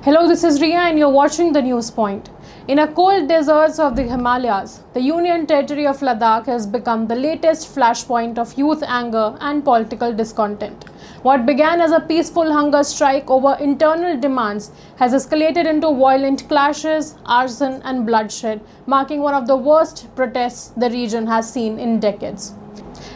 Hello, this is Ria and you're watching the News Point. In a cold deserts of the Himalayas, the Union Territory of Ladakh has become the latest flashpoint of youth anger and political discontent. What began as a peaceful hunger strike over internal demands has escalated into violent clashes, arson and bloodshed, marking one of the worst protests the region has seen in decades.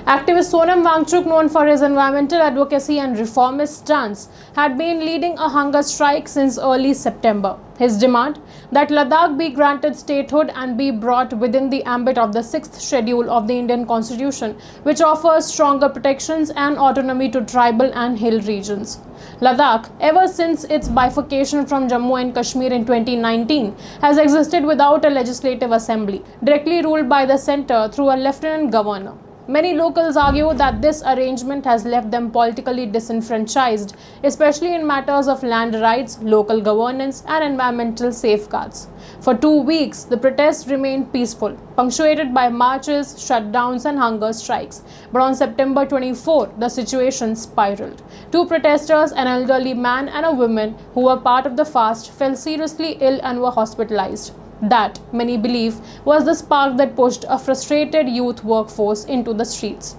Activist Sonam Wangchuk, known for his environmental advocacy and reformist stance, had been leading a hunger strike since early September. His demand that Ladakh be granted statehood and be brought within the ambit of the 6th schedule of the Indian Constitution, which offers stronger protections and autonomy to tribal and hill regions. Ladakh, ever since its bifurcation from Jammu and Kashmir in 2019, has existed without a legislative assembly, directly ruled by the centre through a lieutenant governor. Many locals argue that this arrangement has left them politically disenfranchised, especially in matters of land rights, local governance, and environmental safeguards. For 2 weeks, the protests remained peaceful, punctuated by marches, shutdowns, and hunger strikes. But on September 24, the situation spiraled. 2 protesters, an elderly man and a woman who were part of the fast, fell seriously ill and were hospitalized. That, many believe, was the spark that pushed a frustrated youth workforce into the streets.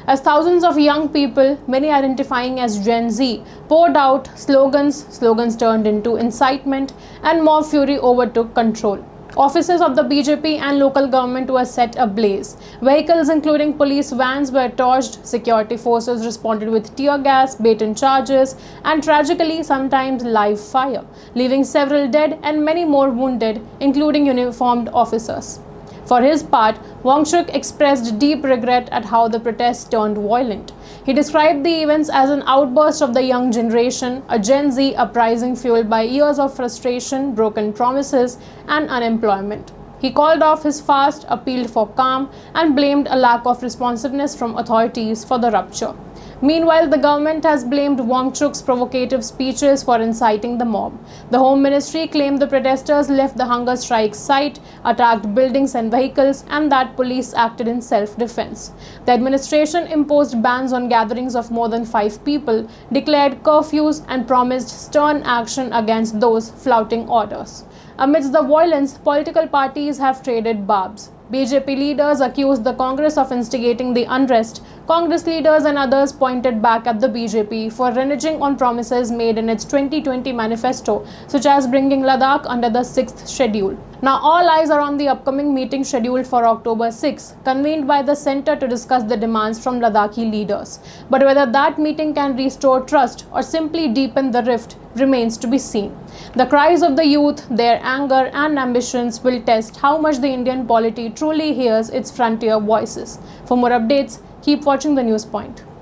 As thousands of young people, many identifying as Gen Z, poured out slogans turned into incitement, and mob fury overtook control. Offices of the BJP and local government were set ablaze. Vehicles including police vans were torched, security forces responded with tear gas, bait-in charges, and tragically sometimes live fire, leaving several dead and many more wounded, including uniformed officers. For his part, Wangchuk expressed deep regret at how the protests turned violent. He described the events as an outburst of the young generation, a Gen Z uprising fueled by years of frustration, broken promises, and unemployment. He called off his fast, appealed for calm, and blamed a lack of responsiveness from authorities for the rupture. Meanwhile, the government has blamed Wangchuk's provocative speeches for inciting the mob. The Home Ministry claimed the protesters left the hunger strike site, attacked buildings and vehicles, and that police acted in self-defense. The administration imposed bans on gatherings of more than 5 people, declared curfews, and promised stern action against those flouting orders. Amidst the violence, political parties have traded barbs. BJP leaders accused the Congress of instigating the unrest. Congress leaders and others pointed back at the BJP for reneging on promises made in its 2020 manifesto, such as bringing Ladakh under the 6th schedule. Now all eyes are on the upcoming meeting scheduled for October 6, convened by the centre to discuss the demands from Ladakhi leaders. But whether that meeting can restore trust or simply deepen the rift remains to be seen. The cries of the youth, their anger and ambitions will test how much the Indian polity truly hears its frontier voices. For more updates, keep watching the News Point.